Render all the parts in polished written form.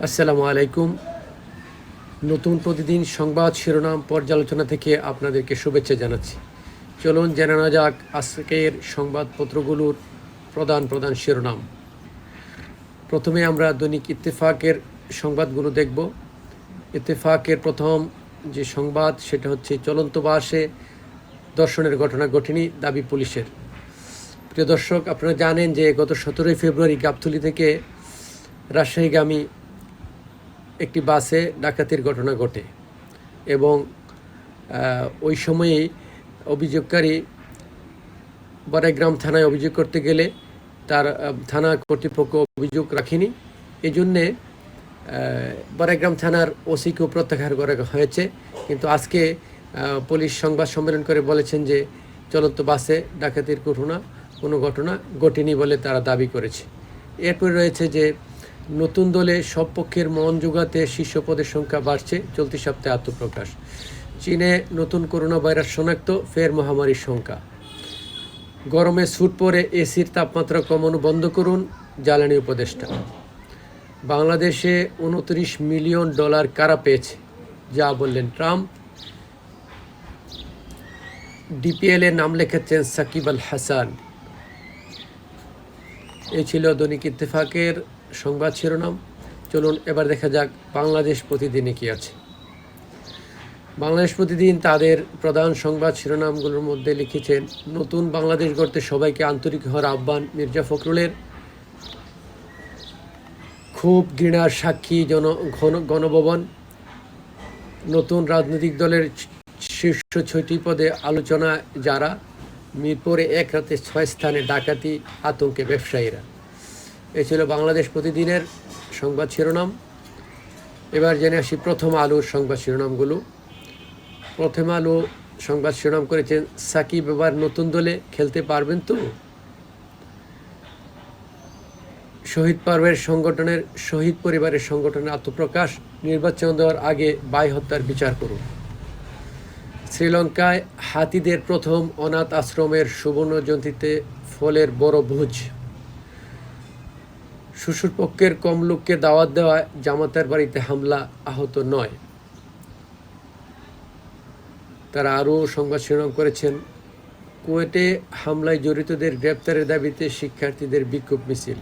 আসসালামু আলাইকুম। নতুন প্রতিদিন সংবাদ শিরোনাম পর্যালোচনা থেকে আপনাদেরকে শুভেচ্ছা জানাচ্ছি। চলুন জেনে নেওয়া যাক আজকের সংবাদপত্রগুলোর প্রধান শিরোনাম। প্রথমে আমরা দৈনিক ইত্তেফাকের সংবাদগুলো দেখব। ইত্তেফাকের প্রথম যে সংবাদ সেটা হচ্ছে চলন্ত বাসে ধর্ষণের ঘটনা ঘটেনি দাবি পুলিশের। প্রিয় দর্শক, আপনারা জানেন যে গত 17 ফেব্রুয়ারি গাবতলী থেকে রাজশাহীগামী একটি বাসে ডাকাতির ঘটনা ঘটে এবং ওই সময়েই অভিযোগকারী বড়াইগ্রাম থানায় অভিযোগ করতে গেলে তার থানা কর্তৃপক্ষ অভিযোগ রাখেনি। এই জন্যে বড়াইগ্রাম থানার ওসিকেও প্রত্যাহার করা হয়েছে। কিন্তু আজকে পুলিশ সংবাদ সম্মেলন করে বলেছেন যে চলন্ত বাসে ডাকাতির কোনো ঘটনা ঘটেনি বলে তারা দাবি করেছে। এরপরে রয়েছে যে নতুন দলে সব পক্ষের মন জোগাতে শীর্ষ পদের সংখ্যা বাড়ছে, চলতি সপ্তাহে আত্মপ্রকাশ। চীনে নতুন করোনা ভাইরাস শনাক্ত, ফের মহামারীর শঙ্কা। গরমে স্যুট পরে এসির তাপমাত্রা কমানো বন্ধ করুন, জ্বালানি উপদেষ্টা। বাংলাদেশে $29 মিলিয়ন কারা পেয়েছে, যা বললেন ট্রাম্প। ডিপিএলে নাম লেখাচ্ছেন সাকিব আল হাসান। এই ছিল দৈনিক ইত্তেফাকের সংবাদ শিরোনাম। চলুন এবার দেখা যাক বাংলাদেশ প্রতিদিনে কি আছে। বাংলাদেশ প্রতিদিন তাদের প্রধান সংবাদ শিরোনামগুলোর মধ্যে লিখেছেন, নতুন বাংলাদেশ গড়তে সবাইকে আন্তরিক হওয়ার আহ্বান মির্জা ফখরুলের। খুব ঘৃণার সাক্ষী গণভবন। নতুন রাজনৈতিক দলের শীর্ষ 6টি পদে আলোচনা যারা। মিরপুরে এক রাতে 6 স্থানে ডাকাতি, আতঙ্কে ব্যবসায়ীরা। এই ছিল বাংলাদেশ প্রতিদিনের সংবাদ শিরোনাম। এবার জেনে আসি প্রথম আলোর সংবাদ শিরোনামগুলো। প্রথম আলো সংবাদ শিরোনাম করেছেন, সাকিব এবার নতুন দলে খেলতে পারবেন তো। শহীদ পরিবারের সংগঠনের আত্মপ্রকাশ। নির্বাচন দেওয়ার আগে ভাই হত্যার বিচার করুন। শ্রীলঙ্কায় হাতিদের প্রথম অনাথ আশ্রমের সুবর্ণ জয়ন্তীতে ফলের বড় ভোজ। শ্বশুরপক্ষের কম লোককে দাওয়াত দেওয়ায় জামাতার বাড়িতে হামলা, আহত 9। তারা আরও সংবাদ শিরোনাম করেছেন, কুয়েটে হামলায় জড়িতদের গ্রেপ্তারের দাবিতে শিক্ষার্থীদের বিক্ষোভ মিছিল।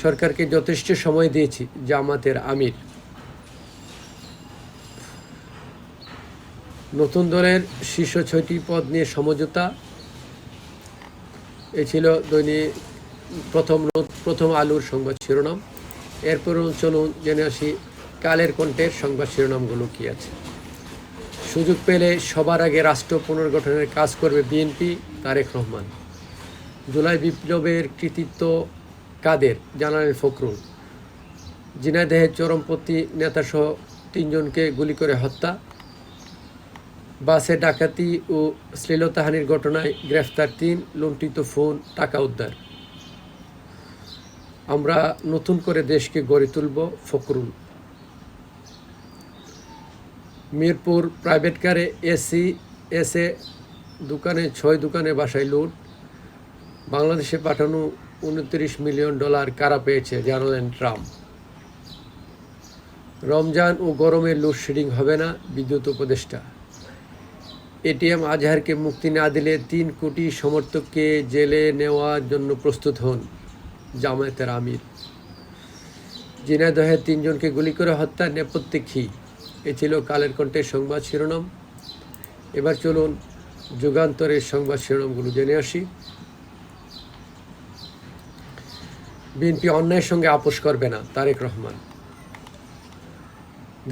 সরকারকে যথেষ্ট সময় দিয়েছি, জামাতের আমির। নতুন দলের শীর্ষ 6টি পদ নিয়ে সমঝোতা। এ ছিল দৈনিক প্রথম আলোর সংবাদ শিরোনাম। এরপর চলুন জেনে আসি কালের কণ্ঠের সংবাদ শিরোনামগুলো কি আছে। সুযোগ পেলে সবার আগে রাষ্ট্র পুনর্গঠনের কাজ করবে বিএনপি, তারেক রহমান। জুলাই বিপ্লবের কৃতিত্ব কাদের, জানালেন ফখরুল। ঝিনাইদহে চরমপন্থী নেতাসহ 3 জনকে গুলি করে হত্যা। বাসে ডাকাতি ও শ্লীলতাহানির ঘটনায় গ্রেফতার 3, লুণ্ঠিত ফোন, টাকা উদ্ধার। আমরা নতুন করে দেশকে গড়ে তুলব, ফখরুল। মিরপুর প্রাইভেট কারে এসে দোকানে 6 দোকানে বাসায় লুট। বাংলাদেশে পাঠানো $29 মিলিয়ন কারা পেয়েছে, জানালেন ট্রাম্প। রমজান ও গরমে লোডশেডিং হবে না, বিদ্যুৎ উপদেষ্টা। এটিএম আজহারকে মুক্তি না দিলে 3 কোটি সমর্থককে জেলে নেওয়ার জন্য প্রস্তুত হন, জামায়াতের আমির। ঝিনাইদহে 3 জনকে গুলি করে হত্যার নেপথ্যে কি? এ ছিল কালের কণ্ঠের সংবাদ শিরোনাম। এবার চলুন যুগান্তরের সংবাদ শিরোনামগুলো জেনে আসি। বিএনপি অন্যায়ের সঙ্গে আপোষ করবে না, তারেক রহমান।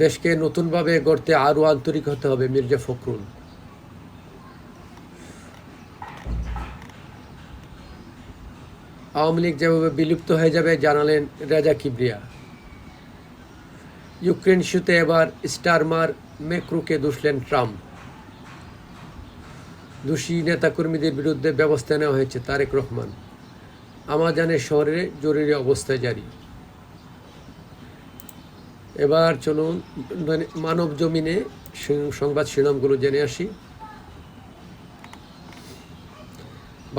দেশকে নতুনভাবে গড়তে আরও আন্তরিক হতে হবে, মির্জা ফখরুল। আওয়ামী লীগ যেভাবে বিলুপ্ত হয়ে যাবে, জানালেন রেজা কিবরিয়া। ইউক্রেন ইস্যুতে এবার স্টারমার ম্যাক্রোকে দুষলেন ট্রাম্প। দোষী নেতাকর্মীদের বিরুদ্ধে ব্যবস্থা নেওয়া হয়েছে, তারেক রহমান। আমাজানের শহরে জরুরি অবস্থা জারি। এবার চলুন মানব জমিনে সংবাদ শিরোনামগুলো জেনে আসি।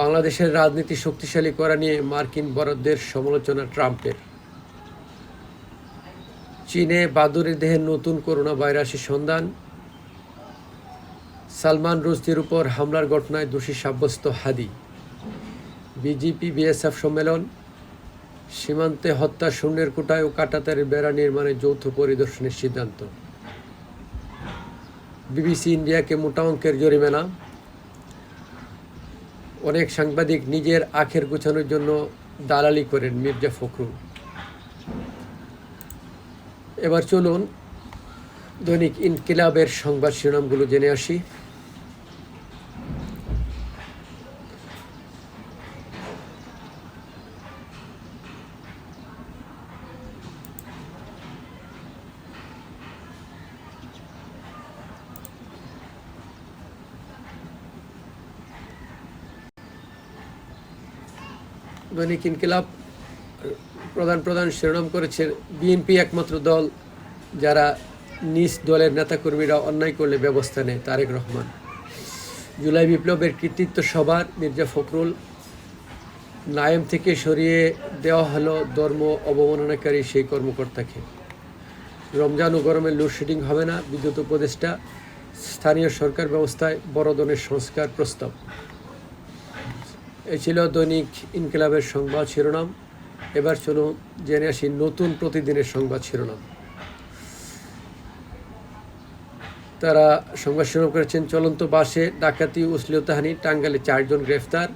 বাংলাদেশের রাজনীতি শক্তিশালী করা নিয়ে মার্কিন বরাদ্দের সমালোচনা ট্রাম্পের। চীনে বাদুড়ের দেহে নতুন করোনা ভাইরাসের সন্ধান। সালমান রুশদির উপর হামলার ঘটনায় দোষী সাব্যস্ত হাদি। বিজেপি বিএসএফ সম্মেলন। সীমান্তে হত্যা শূন্যের কোটায় ও কাঁটাতারের বেড়া নির্মাণে যৌথ পরিদর্শনের সিদ্ধান্ত। বিবিসি ইন্ডিয়াকে মোটা অঙ্কের জরিমানা। অনেক সাংবাদিক নিজের আখের গোছানোর জন্য দালালি করেন, মির্জা ফখরুল। এবার চলুন দৈনিক ইনকিলাবের সংবাদ শিরোনামগুলো জেনে আসি। দৈনিক ইনকিলাব প্রধান শিরোনাম করেছে, বিএনপি একমাত্র দল যারা নিজ দলের নেতাকর্মীরা অন্যায় করলে ব্যবস্থা নেয়, তারেক রহমান। জুলাই বিপ্লবের কৃতিত্ব সবার, মির্জা ফখরুল। নায়েম থেকে সরিয়ে দেওয়া হলো ধর্ম অবমাননাকারী সেই কর্মকর্তাকে। রমজান ও গরমে লোডশেডিং হবে না, বিদ্যুৎ উপদেষ্টা। স্থানীয় সরকার ব্যবস্থায় বড় ধরনের সংস্কার প্রস্তাব। এই ছিল দৈনিক ইনকিলাবের সংবাদ শিরোনাম। এবার চলুন জেনে আসি নতুন প্রতিদিনের সংবাদ শিরোনাম। তারা সংবাদ শিরোনাম করেছেন, চলন্ত বাসে ডাকাতি ও অশ্লীলতাহানি, টাঙ্গাইলে 4 জন গ্রেফতার।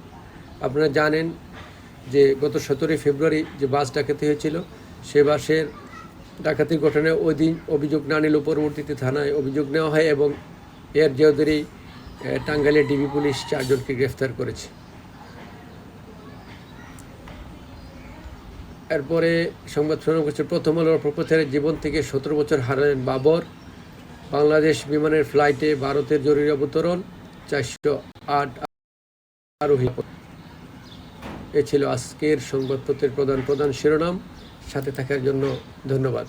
আপনারা জানেন যে গত 17 ফেব্রুয়ারি যে বাস ডাকাতি হয়েছিল, সে বাসের ডাকাতির ঘটনায় ওই দিন অভিযোগ না নিলেও পরবর্তীতে থানায় অভিযোগ নেওয়া হয় এবং এর জেরে টাঙ্গাইলের ডিবি পুলিশ 4 জনকে গ্রেফতার করেছে। এরপরে সংবাদ শিরোনাম করছে, প্রথম আলোর প্রপথের জীবন থেকে 17 বছর হারালেন বাবর। বাংলাদেশ বিমানের ফ্লাইটে ভারতের জরুরি অবতরণ, 408 আরোহী। এ ছিল আজকের সংবাদপত্রের প্রধান শিরোনাম। সাথে থাকার জন্য ধন্যবাদ।